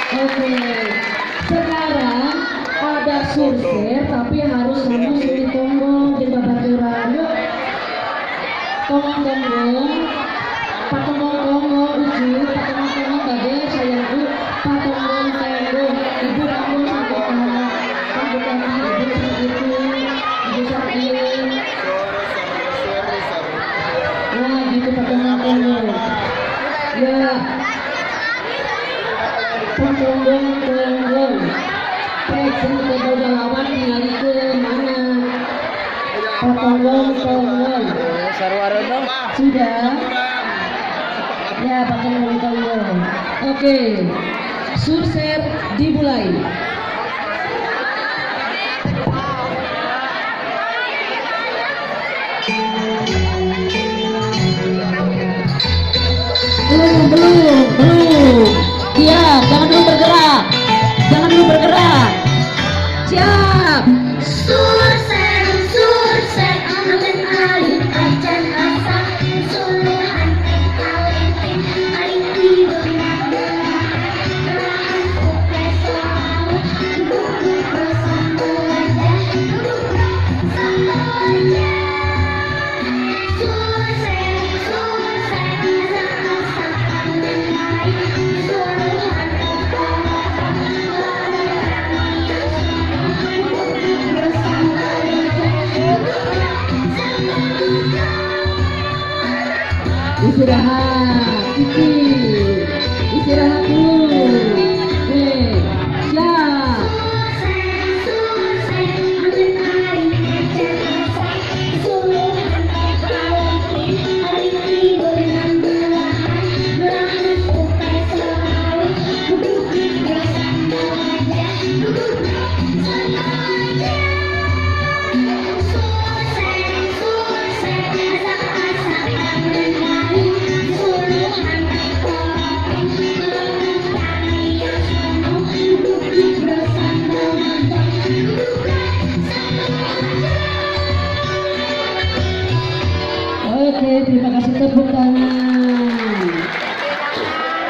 Oke, sekarang ada surser tapi harus sama sulit tonggong di babaturan. Yuk, tonggong, patonggong uji, patonggong tadi sayangku, patonggong tenggong. Ibu kamu sampai kamu tadi ibu segitu, ibu sakit. Nah, gitu patonggong. Ya. Tonggong. Presiden udah lawan tinggal ke mana? Tonggong. Sudah. Ya, tonggong. Oke. Surser dimulai. Belum. Iya, jangan dulu bergerak. Siap. Sursen, amin alif ajan asa suluhan kalenting alif tidur rahan upresahu guru bersama wajah Sursen asa amin alif suluhan Istirahat, Cici.